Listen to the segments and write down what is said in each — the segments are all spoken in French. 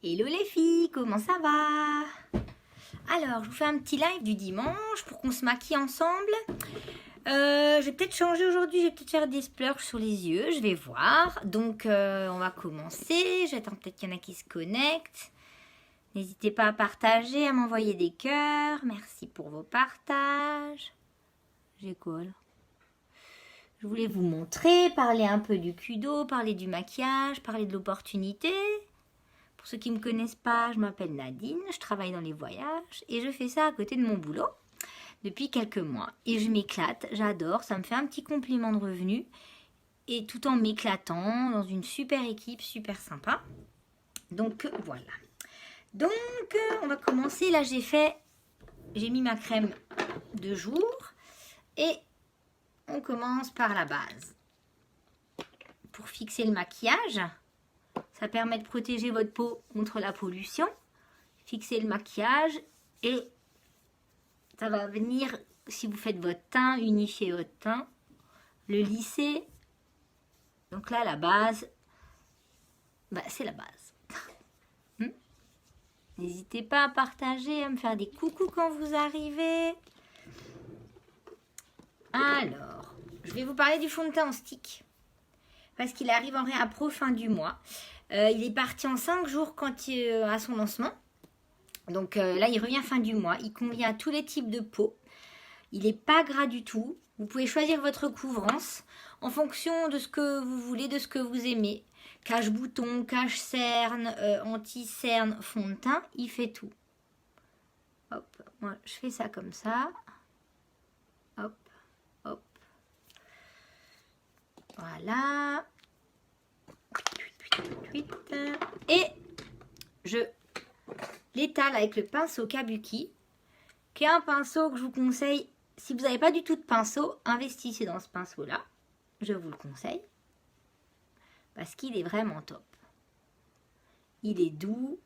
Hello les filles, comment ça va? Alors, je vous fais un petit live du dimanche pour qu'on se maquille ensemble. Je vais peut-être changer aujourd'hui, je vais peut-être faire des splurges sur les yeux, je vais voir. Donc, on va commencer. J'attends peut-être qu'il y en a qui se connectent. N'hésitez pas à partager, à m'envoyer des cœurs. Merci pour vos partages. J'ai quoi là? Je voulais vous montrer, parler un peu du kudo, parler du maquillage, parler de l'opportunité. Pour ceux qui ne me connaissent pas, je m'appelle Nadine, je travaille dans les voyages et je fais ça à côté de mon boulot depuis quelques mois. Et je m'éclate, j'adore, ça me fait un petit complément de revenu et tout en m'éclatant dans une super équipe, super sympa. Donc voilà. Donc on va commencer, là j'ai mis ma crème de jour et on commence par la base. Pour fixer le maquillage, ça permet de protéger votre peau contre la pollution, fixer le maquillage et ça va venir, si vous faites votre teint, unifier votre teint, le lisser. Donc là, la base, c'est la base. N'hésitez pas à partager, à me faire des coucous quand vous arrivez. Alors, je vais vous parler du fond de teint en stick. Parce qu'il arrive en réappro fin du mois. Il est parti en 5 jours à son lancement. Donc là, il revient fin du mois. Il convient à tous les types de peau. Il n'est pas gras du tout. Vous pouvez choisir votre couvrance en fonction de ce que vous voulez, de ce que vous aimez. Cache-bouton, cache-cerne, anti-cerne, fond de teint, il fait tout. Hop, moi je fais ça comme ça. Hop, hop. Voilà. Et je l'étale avec le pinceau Kabuki, qui est un pinceau que je vous conseille. Si vous n'avez pas du tout de pinceau, investissez dans ce pinceau-là. Je vous le conseille. Parce qu'il est vraiment top. Il est doux.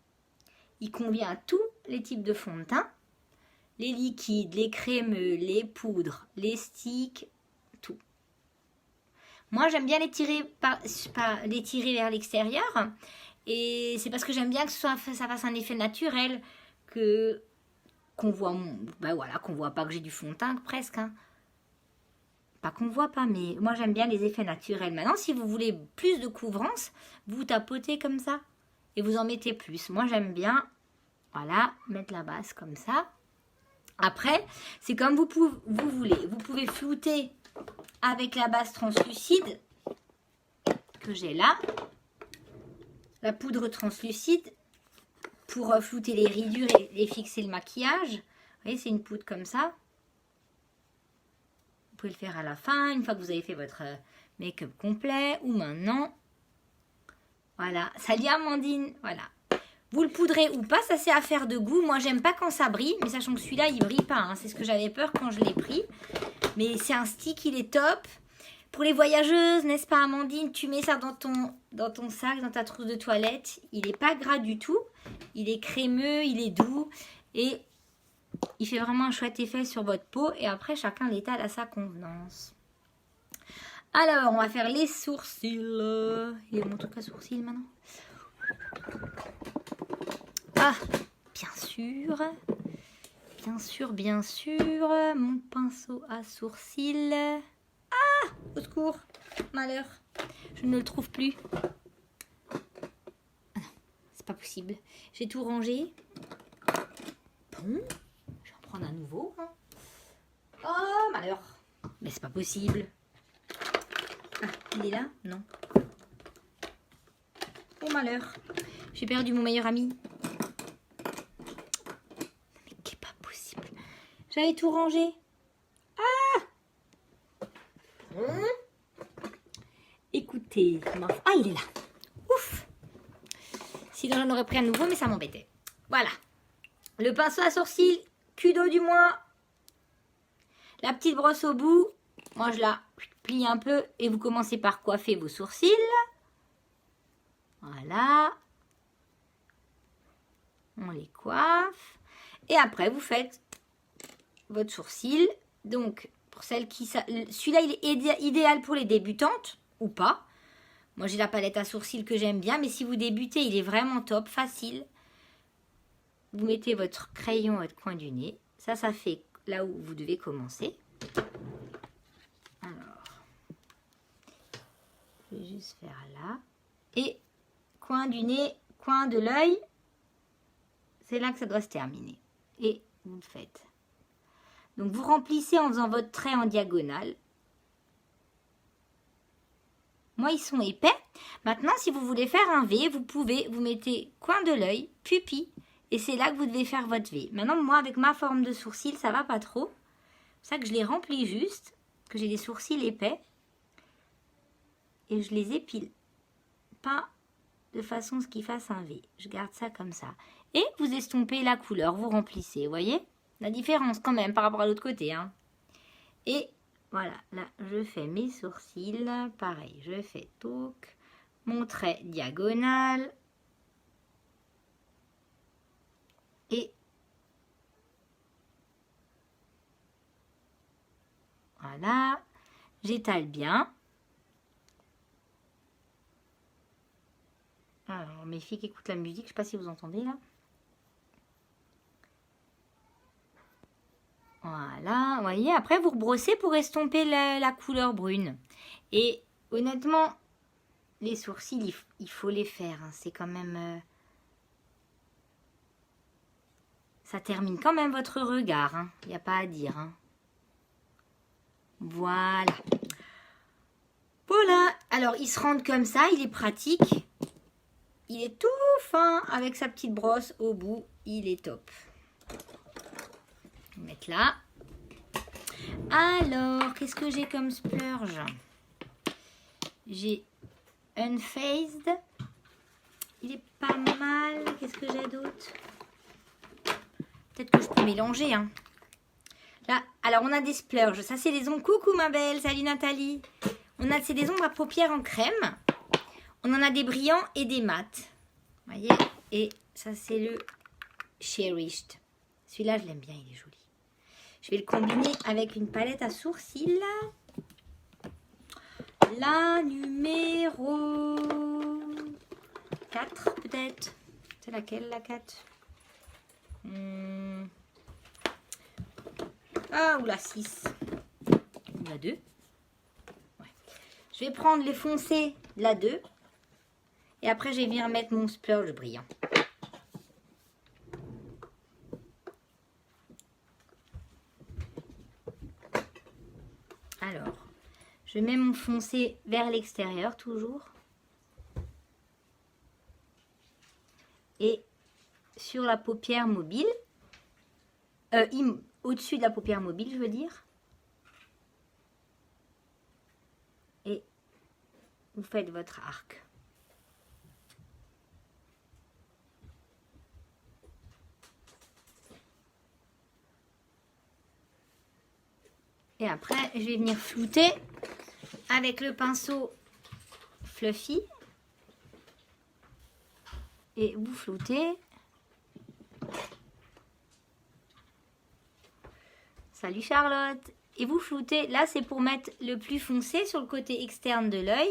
Il convient à tous les types de fond de teint. Les liquides, les crémeux, les poudres, les sticks, tout. Moi, j'aime bien les tirer vers l'extérieur. Et c'est parce que j'aime bien que ça fasse un effet naturel. Qu'on voit, qu'on voit pas que j'ai du fond de teint presque. Hein. Pas qu'on voit pas, mais moi j'aime bien les effets naturels. Maintenant, si vous voulez plus de couvrance, vous tapotez comme ça. Et vous en mettez plus. Moi, j'aime bien, voilà, mettre la base comme ça. Après, c'est comme vous voulez. Vous pouvez flouter avec la base translucide que j'ai là. La poudre translucide pour flouter les ridures et fixer le maquillage. Vous voyez, c'est une poudre comme ça. Vous pouvez le faire à la fin, une fois que vous avez fait votre make-up complet ou maintenant. Voilà, salut Amandine, voilà. Vous le poudrez ou pas, ça c'est affaire de goût. Moi, j'aime pas quand ça brille, mais sachant que celui-là, il brille pas. Hein. C'est ce que j'avais peur quand je l'ai pris. Mais c'est un stick, il est top. Pour les voyageuses, n'est-ce pas Amandine? Tu mets ça dans ton sac, dans ta trousse de toilette. Il n'est pas gras du tout. Il est crémeux, il est doux. Et il fait vraiment un chouette effet sur votre peau. Et après, chacun l'étale à sa convenance. Alors, on va faire les sourcils. Il est mon truc à sourcils maintenant. Ah, bien sûr. Bien sûr, bien sûr. Mon pinceau à sourcils. Ah, au secours. Malheur. Je ne le trouve plus. Ah non, c'est pas possible. J'ai tout rangé. Bon, je vais en prendre un nouveau. Hein. Oh, malheur. Mais c'est pas possible. Ah, il est là? Non. Oh, malheur. J'ai perdu mon meilleur ami. Mais c'est pas possible. J'avais tout rangé. Ah! Écoutez. Ah, il est là. Ouf. Sinon, j'en aurais pris un nouveau, mais ça m'embêtait. Voilà. Le pinceau à sourcils, kudo du mois. La petite brosse au bout. Moi, je la plie un peu et vous commencez par coiffer vos sourcils. Voilà. On les coiffe. Et après, vous faites votre sourcil. Donc, pour celles qui... Celui-là, il est idéal pour les débutantes ou pas. Moi, j'ai la palette à sourcils que j'aime bien, mais si vous débutez, il est vraiment top, facile. Vous mettez votre crayon à votre coin du nez. Ça fait là où vous devez commencer. Alors, je vais juste faire là. Et coin du nez, coin de l'œil, c'est là que ça doit se terminer. Et vous le faites. Donc, vous remplissez en faisant votre trait en diagonale. Moi, ils sont épais. Maintenant, si vous voulez faire un V, vous mettez coin de l'œil, pupille, et c'est là que vous devez faire votre V. Maintenant, moi, avec ma forme de sourcil, ça va pas trop. C'est ça que je les remplis juste, que j'ai des sourcils épais. Et je les épile. Pas de façon à ce qu'ils fassent un V. Je garde ça comme ça. Et vous estompez la couleur, vous remplissez, vous voyez la différence quand même par rapport à l'autre côté. Hein. Et voilà, là, je fais mes sourcils. Pareil, je fais touc, mon trait diagonal. Et voilà, j'étale bien. Alors, mes filles qui écoutent la musique, je ne sais pas si vous entendez là. Voilà, vous voyez, après vous rebrossez pour estomper la couleur brune. Et honnêtement, les sourcils, il faut les faire. Hein. C'est quand même... ça termine quand même votre regard. Il n'y a pas à dire. Hein. Voilà. Voilà. Alors, il se rend comme ça. Il est pratique. Il est tout fin avec sa petite brosse au bout. Il est top. On va mettre là. Alors, qu'est-ce que j'ai comme splurge? J'ai Unfazed. Il est pas mal. Qu'est-ce que j'ai d'autre? Peut-être que je peux mélanger. Hein. Là, alors on a des splurges. Ça, c'est des ombres. Coucou ma belle. Salut Nathalie. C'est des ombres à paupières en crème. On en a des brillants et des mats. Vous voyez? Et ça, c'est le Cherished. Celui-là, je l'aime bien. Il est joli. Je vais le combiner avec une palette à sourcils. La numéro 4 peut-être. C'est laquelle la 4? Ah, ou la 6. Ou la 2. Ouais. Je vais prendre les foncés, la 2. Et après, je vais venir mettre mon splurge brillant. Alors, je mets mon foncé vers l'extérieur toujours. Et sur la paupière mobile, au-dessus de la paupière mobile, je veux dire. Et vous faites votre arc. Et après, je vais venir flouter avec le pinceau Fluffy. Et vous floutez. Salut Charlotte. Et vous floutez. Là, c'est pour mettre le plus foncé sur le côté externe de l'œil.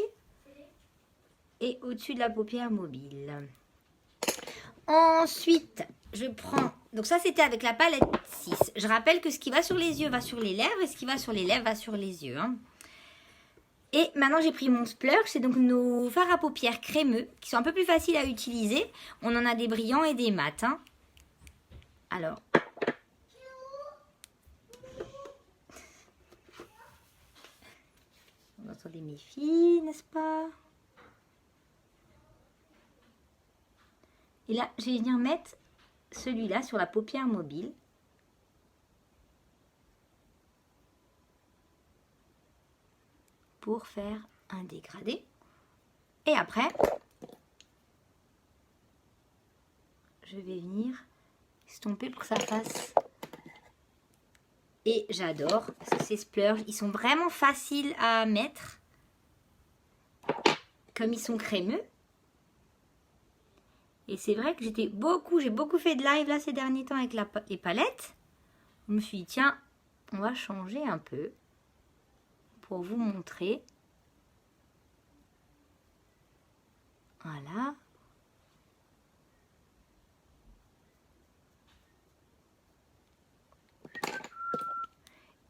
Et au-dessus de la paupière mobile. Ensuite, je prends... Donc ça, c'était avec la palette 6. Je rappelle que ce qui va sur les yeux va sur les lèvres. Et ce qui va sur les lèvres va sur les yeux. Hein. Et maintenant, j'ai pris mon splurge. C'est donc nos fards à paupières crémeux. Qui sont un peu plus faciles à utiliser. On en a des brillants et des mats. Hein. Alors... Vous entendez mes filles, n'est-ce pas? Et là, je vais venir mettre celui-là sur la paupière mobile. Pour faire un dégradé. Et après, je vais venir estomper pour que ça fasse. Et j'adore parce que ces splurges, ils sont vraiment faciles à mettre. Comme ils sont crémeux. Et c'est vrai que j'ai beaucoup fait de live là ces derniers temps avec les palettes. Je me suis dit, tiens, on va changer un peu pour vous montrer. Voilà.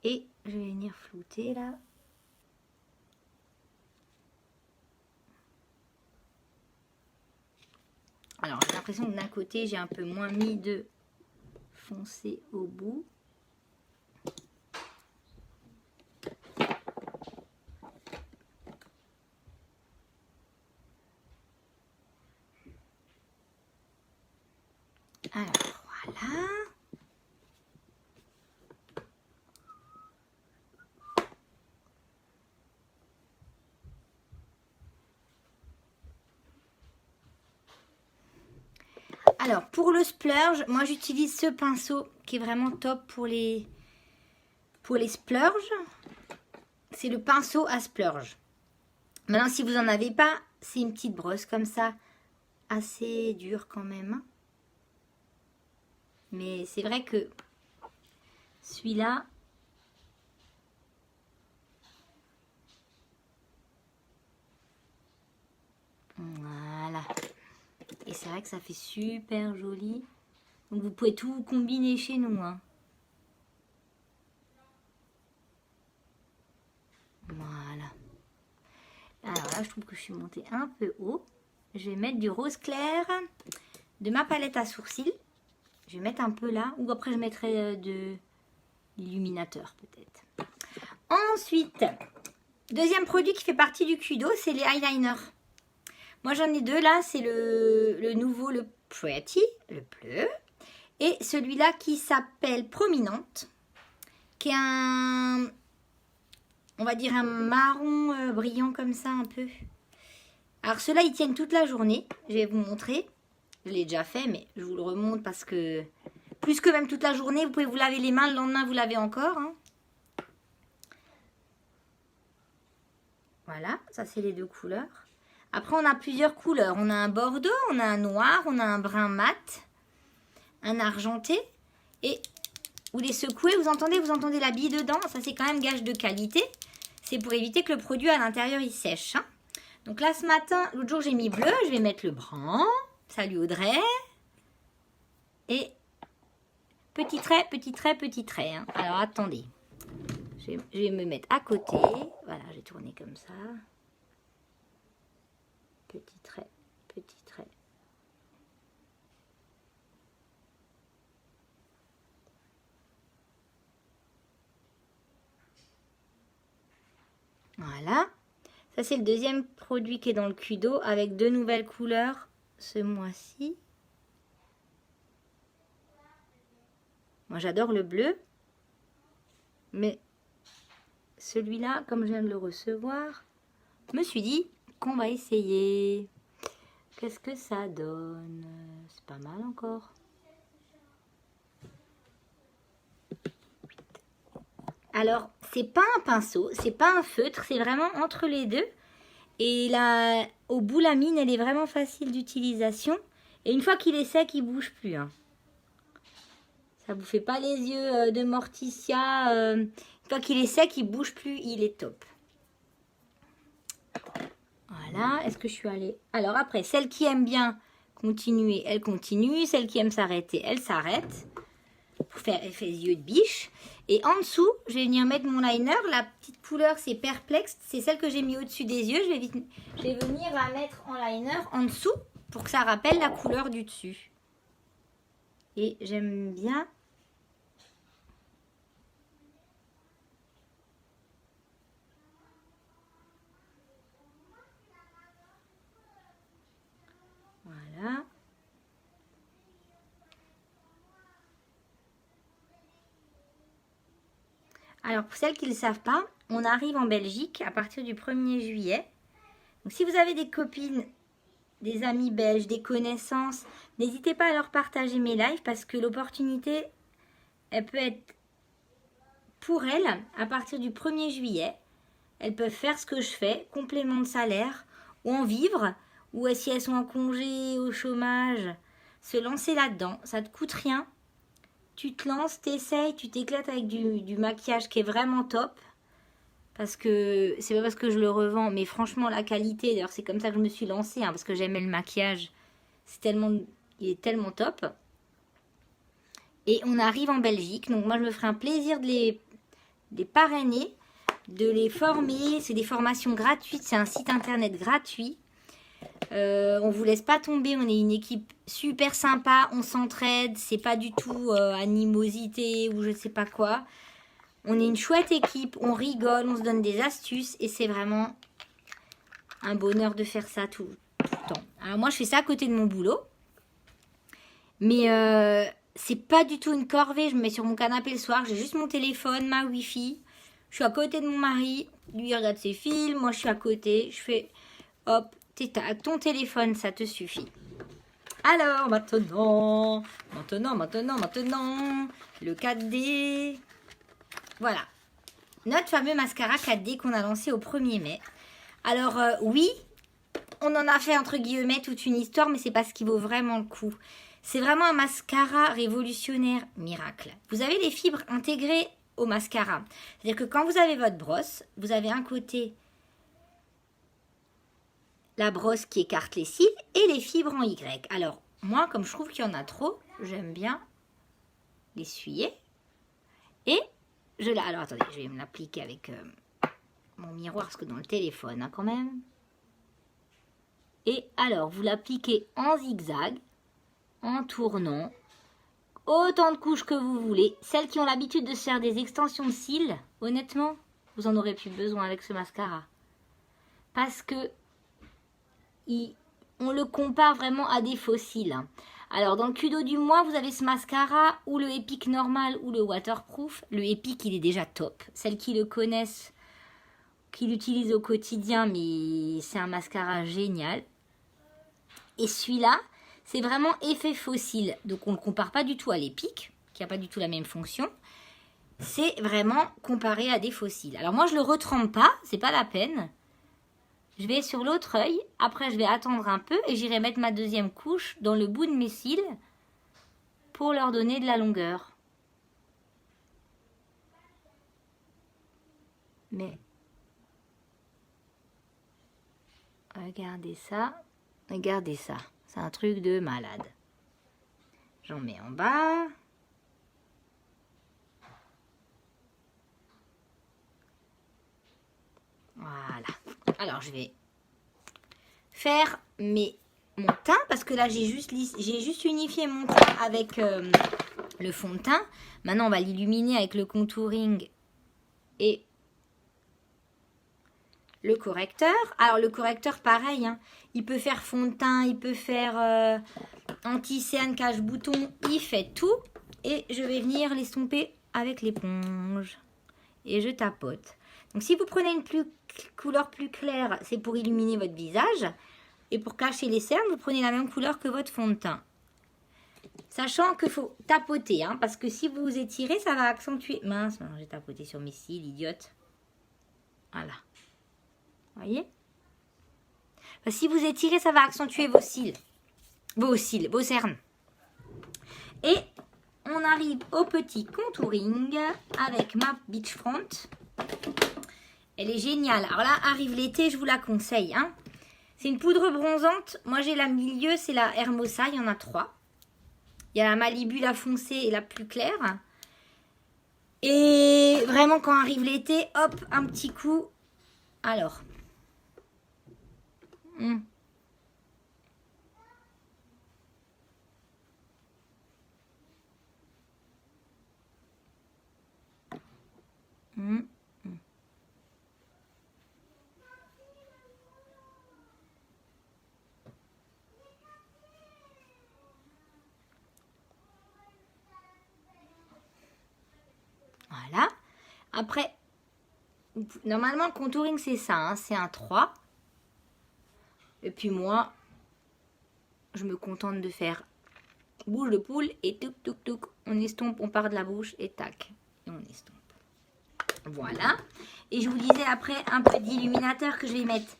Et je vais venir flouter là. Alors j'ai l'impression que d'un côté j'ai un peu moins mis de foncé au bout. Alors voilà. Alors pour le splurge, moi j'utilise ce pinceau qui est vraiment top pour les splurges. C'est le pinceau à splurge. Maintenant si vous n'en avez pas, c'est une petite brosse comme ça, assez dure quand même. Mais c'est vrai que celui-là, voilà. Et c'est vrai que ça fait super joli. Donc vous pouvez tout combiner chez nous, hein. Voilà. Alors là, je trouve que je suis montée un peu haut. Je vais mettre du rose clair de ma palette à sourcils. Je vais mettre un peu là. Ou après, je mettrai de l'illuminateur peut-être. Ensuite, deuxième produit qui fait partie du Kudo, c'est les eyeliners. Moi, j'en ai deux là. C'est le nouveau, le Pretty, le bleu. Et celui-là qui s'appelle Prominente. Qui est un... on va dire un marron brillant comme ça un peu. Alors ceux-là, ils tiennent toute la journée. Je vais vous montrer. Je l'ai déjà fait, mais je vous le remonte parce que... plus que même toute la journée, vous pouvez vous laver les mains. Le lendemain, vous lavez encore. Hein. Voilà, ça c'est les deux couleurs. Après, on a plusieurs couleurs. On a un bordeaux, on a un noir, on a un brun mat, un argenté. Et vous les secouez, vous entendez la bille dedans. Ça, c'est quand même gage de qualité. C'est pour éviter que le produit à l'intérieur, il sèche. Hein. Donc là, ce matin, l'autre jour, j'ai mis bleu. Je vais mettre le brun. Salut Audrey. Et petit trait, petit trait, petit trait. Hein. Alors, attendez. Je vais me mettre à côté. Voilà, j'ai tourné comme ça. Petit trait, petit trait. Voilà. Ça, c'est le deuxième produit qui est dans le Kudo avec deux nouvelles couleurs ce mois-ci. Moi, j'adore le bleu. Mais celui-là, comme je viens de le recevoir, je me suis dit qu'on va essayer. Qu'est-ce que ça donne? C'est pas mal encore. Alors, c'est pas un pinceau, c'est pas un feutre, c'est vraiment entre les deux. Et là, au bout, la mine, elle est vraiment facile d'utilisation. Et une fois qu'il est sec, il bouge plus. Hein. Ça vous fait pas les yeux de Morticia. Une fois qu'il est sec, il bouge plus, il est top. Voilà, est-ce que je suis allée... Alors après, celle qui aime bien continuer, elle continue. Celle qui aime s'arrêter, elle s'arrête. Pour faire effet yeux de biche. Et en dessous, je vais venir mettre mon liner. La petite couleur, c'est Perplexe. C'est celle que j'ai mis au-dessus des yeux. Je vais venir la mettre en liner en dessous pour que ça rappelle la couleur du dessus. Et j'aime bien... Voilà. Alors, pour celles qui ne le savent pas, on arrive en Belgique à partir du 1er juillet. Donc, si vous avez des copines, des amis belges, des connaissances, n'hésitez pas à leur partager mes lives parce que l'opportunité, elle peut être pour elles à partir du 1er juillet. Elles peuvent faire ce que je fais, complément de salaire, ou en vivre, ou si elles sont en congé, au chômage, se lancer là-dedans. Ça ne te coûte rien. Tu te lances, t'essayes, tu t'éclates avec du maquillage qui est vraiment top. Parce que c'est pas parce que je le revends, mais franchement la qualité, d'ailleurs c'est comme ça que je me suis lancée, hein, parce que j'aimais le maquillage. Il est tellement top. Et on arrive en Belgique, donc moi je me ferai un plaisir de les parrainer, de les former. C'est des formations gratuites, c'est un site internet gratuit. On vous laisse pas tomber, on est une équipe super sympa, on s'entraide, c'est pas du tout animosité ou je sais pas quoi. On est une chouette équipe, on rigole, on se donne des astuces et c'est vraiment un bonheur de faire ça tout le temps. Alors moi je fais ça à côté de mon boulot, mais c'est pas du tout une corvée. Je me mets sur mon canapé le soir, j'ai juste mon téléphone, ma wifi, je suis à côté de mon mari, lui il regarde ses films, moi je suis à côté, je fais hop, ton téléphone ça te suffit. Alors maintenant, le 4D. Voilà, notre fameux mascara 4D qu'on a lancé au 1er mai. Alors oui, on en a fait entre guillemets toute une histoire, mais c'est parce qu'il vaut vraiment le coup. C'est vraiment un mascara révolutionnaire miracle. Vous avez les fibres intégrées au mascara. C'est-à-dire que quand vous avez votre brosse, vous avez un côté la brosse qui écarte les cils et les fibres en Y. Alors moi, comme je trouve qu'il y en a trop, j'aime bien l'essuyer et alors attendez, je vais me l'appliquer avec mon miroir, parce que dans le téléphone, hein, quand même. Et alors, vous l'appliquez en zigzag, en tournant, autant de couches que vous voulez. Celles qui ont l'habitude de se faire des extensions de cils, honnêtement, vous en aurez plus besoin avec ce mascara. Parce que on le compare vraiment à des faux cils. Hein. Alors, dans le Kudo du mois, vous avez ce mascara, ou le Epic normal, ou le waterproof. Le Epic, il est déjà top. Celles qui le connaissent, qui l'utilisent au quotidien, mais c'est un mascara génial. Et celui-là, c'est vraiment effet fossile. Donc, on ne le compare pas du tout à l'Epic, qui n'a pas du tout la même fonction. C'est vraiment comparé à des fossiles. Alors, moi, je ne le retrempe pas, c'est pas la peine. Je vais sur l'autre œil, après je vais attendre un peu et j'irai mettre ma deuxième couche dans le bout de mes cils pour leur donner de la longueur. Mais regardez ça, c'est un truc de malade. J'en mets en bas. Voilà. Alors, je vais faire mon teint, parce que là, j'ai juste unifié mon teint avec le fond de teint. Maintenant, on va l'illuminer avec le contouring et le correcteur. Alors, le correcteur, pareil, hein, il peut faire fond de teint, il peut faire anti-cerne, cache-bouton, il fait tout. Et je vais venir l'estomper avec l'éponge. Et je tapote. Donc, si vous prenez une couleur plus claire, c'est pour illuminer votre visage. Et pour cacher les cernes, vous prenez la même couleur que votre fond de teint. Sachant qu'il faut tapoter, hein, parce que si vous étirez, ça va accentuer. Mince, j'ai tapoté sur mes cils, idiote. Voilà. Vous voyez? Enfin, si vous étirez, ça va accentuer vos cils. Vos cernes. Et on arrive au petit contouring avec ma Beachfront. Elle est géniale. Alors là, arrive l'été, je vous la conseille. Hein. C'est une poudre bronzante. Moi, j'ai la milieu, c'est la Hermosa. Il y en a 3. Il y a la Malibu, la foncée et la plus claire. Et vraiment, quand arrive l'été, hop, un petit coup. Alors. Voilà. Après, normalement, le contouring, c'est ça. Hein, c'est un 3. Et puis moi, je me contente de faire bouche de poule et touc, touc, touc. On estompe, on part de la bouche et tac. Et on estompe. Voilà. Et je vous disais après un peu d'illuminateur que je vais mettre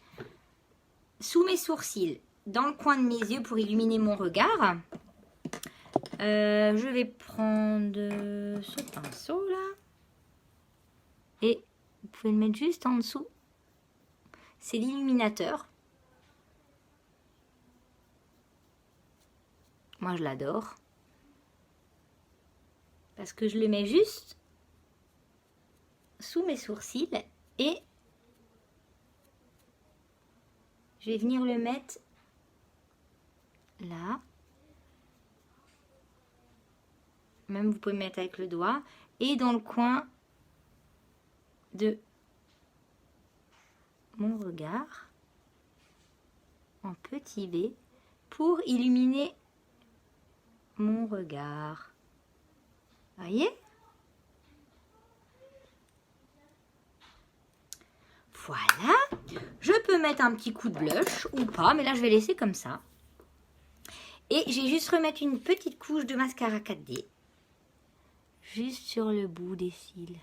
sous mes sourcils, dans le coin de mes yeux pour illuminer mon regard. Je vais prendre ce pinceau là. Et pouvez le mettre juste en dessous. C'est l'illuminateur. Moi, je l'adore. Parce que je le mets juste sous mes sourcils et je vais venir le mettre là. Même vous pouvez le mettre avec le doigt. Et dans le coin de mon regard en petit B pour illuminer mon regard. Voyez? Voilà. Je peux mettre un petit coup de blush ou pas, mais là je vais laisser comme ça. Et je vais juste remettre une petite couche de mascara 4D. Juste sur le bout des cils.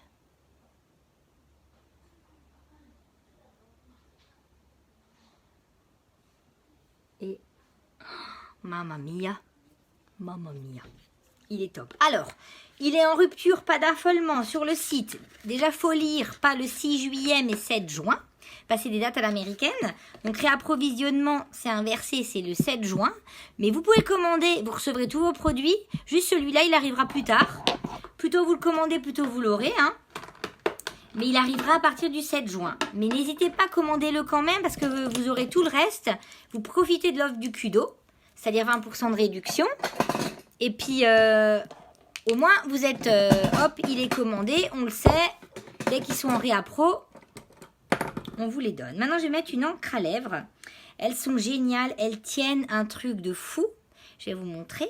Et mamma mia, mamma mia, il est top. Alors, il est en rupture, pas d'affolement sur le site. Déjà, faut lire, pas le 6 juillet mais 7 juin. Passer des dates à l'américaine. Donc, réapprovisionnement, c'est inversé, c'est le 7 juin. Mais vous pouvez commander, vous recevrez tous vos produits. Juste celui-là, il arrivera plus tard. Plus tôt vous le commandez, plus tôt vous l'aurez. Hein. Mais il arrivera à partir du 7 juin. Mais n'hésitez pas à commander-le quand même parce que vous aurez tout le reste. Vous profitez de l'offre du Kudo, c'est-à-dire 20% de réduction. Et puis, au moins, vous êtes, hop, il est commandé, on le sait. Dès qu'ils sont en réappro, on vous les donne. Maintenant, je vais mettre une encre à lèvres. Elles sont géniales, elles tiennent un truc de fou. Je vais vous montrer.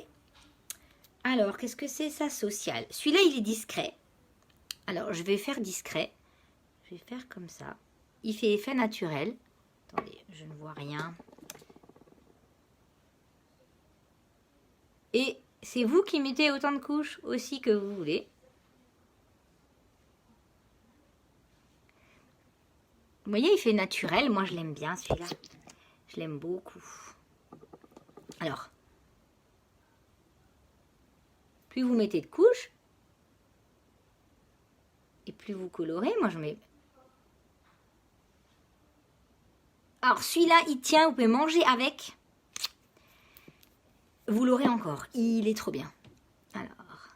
Alors, qu'est-ce que c'est ça, social? Celui-là, il est discret. Alors, je vais faire discret. Je vais faire comme ça. Il fait effet naturel. Attendez, je ne vois rien. Et c'est vous qui mettez autant de couches aussi que vous voulez. Vous voyez, il fait naturel. Moi, je l'aime bien, celui-là. Je l'aime beaucoup. Alors, plus vous mettez de couches, et plus vous colorez. Moi, je mets... Alors, celui-là, il tient. Vous pouvez manger avec. Vous l'aurez encore. Il est trop bien. Alors,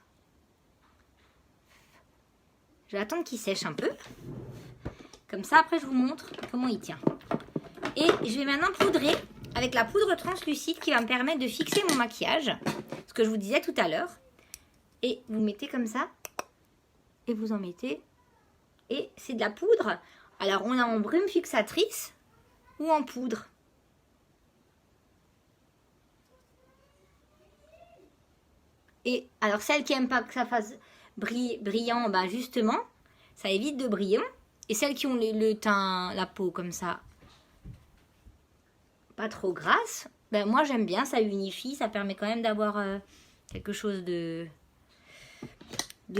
je vais attendre qu'il sèche un peu. Comme ça, après, je vous montre comment il tient. Et je vais maintenant poudrer avec la poudre translucide qui va me permettre de fixer mon maquillage. Ce que je vous disais tout à l'heure. Et vous mettez comme ça. Et vous en mettez. Et c'est de la poudre. Alors, on a en brume fixatrice ou en poudre. Et alors, celles qui n'aiment pas que ça fasse brillant, bah justement, ça évite de briller. Et celles qui ont le teint, la peau comme ça, pas trop grasse, ben moi j'aime bien, ça unifie, ça permet quand même d'avoir quelque chose de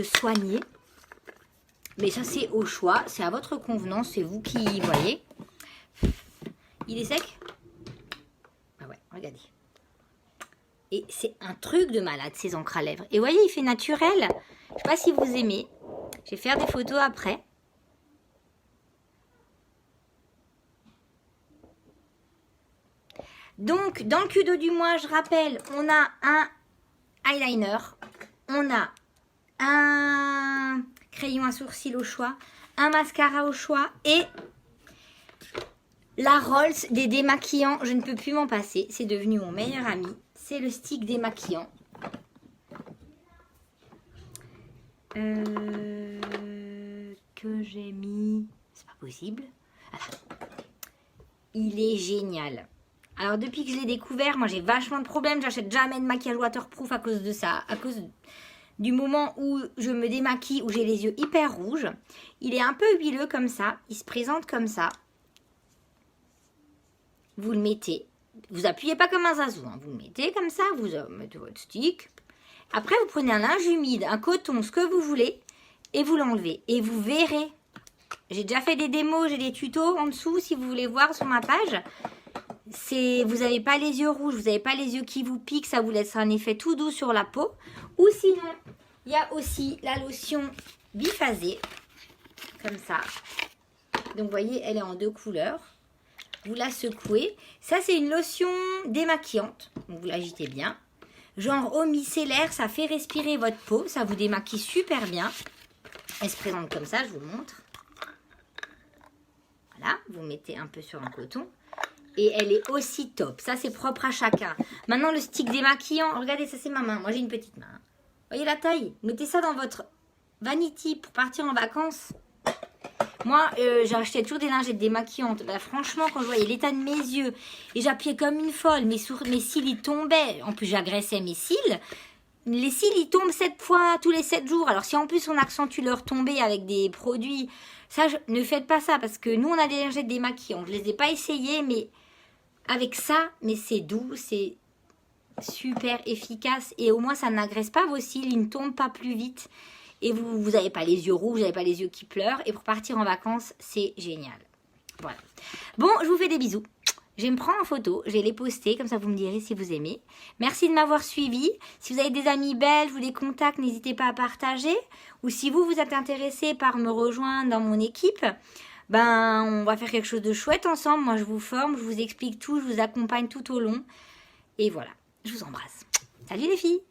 soigné. Mais ça c'est au choix, c'est à votre convenance, c'est vous qui voyez. Il est sec? Ah ouais, regardez. Et c'est un truc de malade ces encres à lèvres. Et vous voyez, il fait naturel. Je ne sais pas si vous aimez. Je vais faire des photos après. Donc, dans le Kudo du mois, je rappelle, on a un eyeliner, on a un crayon à sourcils au choix, un mascara au choix et la Rolls des démaquillants. Je ne peux plus m'en passer, c'est devenu mon meilleur ami. C'est le stick démaquillant. Que j'ai mis... C'est pas possible. Voilà. Il est génial. Alors, depuis que je l'ai découvert, moi, j'ai vachement de problèmes. J'achète jamais de maquillage waterproof à cause de ça. À cause du moment où je me démaquille, où j'ai les yeux hyper rouges. Il est un peu huileux comme ça. Il se présente comme ça. Vous le mettez. Vous appuyez pas comme un zazou. Hein. Vous le mettez comme ça. Vous mettez votre stick. Après, vous prenez un linge humide, un coton, ce que vous voulez. Et vous l'enlevez. Et vous verrez. J'ai déjà fait des démos. J'ai des tutos en dessous si vous voulez voir sur ma page. Vous n'avez pas les yeux rouges, vous n'avez pas les yeux qui vous piquent, ça vous laisse un effet tout doux sur la peau. Ou sinon, il y a aussi la lotion biphasée, comme ça. Donc, vous voyez, elle est en 2 couleurs. Vous la secouez. Ça, c'est une lotion démaquillante. Donc, vous l'agitez bien. Genre eau micellaire, ça fait respirer votre peau. Ça vous démaquille super bien. Elle se présente comme ça, je vous montre. Voilà, vous mettez un peu sur un coton. Et elle est aussi top. Ça, c'est propre à chacun. Maintenant, le stick démaquillant. Regardez, ça, c'est ma main. Moi, j'ai une petite main. Voyez la taille? Mettez ça dans votre vanity pour partir en vacances. Moi, j'achetais toujours des lingettes démaquillantes. Bah, franchement, quand je voyais l'état de mes yeux et j'appuyais comme une folle, mes cils, ils tombaient. En plus, j'agressais mes cils. Les cils, ils tombent 7 fois tous les 7 jours. Alors, si en plus, on accentue leur tombée avec des produits, ça, ne faites pas ça. Parce que nous, on a des lingettes démaquillantes. Je ne les ai pas essayées, mais avec ça, mais c'est doux, c'est super efficace. Et au moins, ça n'agresse pas vos cils, ils ne tombent pas plus vite. Et vous n'avez pas les yeux rouges, vous n'avez pas les yeux qui pleurent. Et pour partir en vacances, c'est génial. Voilà. Bon, je vous fais des bisous. Je vais me prendre en photo, je vais les poster, comme ça vous me direz si vous aimez. Merci de m'avoir suivi. Si vous avez des amis belges ou des contacts, n'hésitez pas à partager. Ou si vous êtes intéressé par me rejoindre dans mon équipe, ben on va faire quelque chose de chouette ensemble. Moi, je vous forme, je vous explique tout, je vous accompagne tout au long. Et voilà, je vous embrasse. Salut les filles!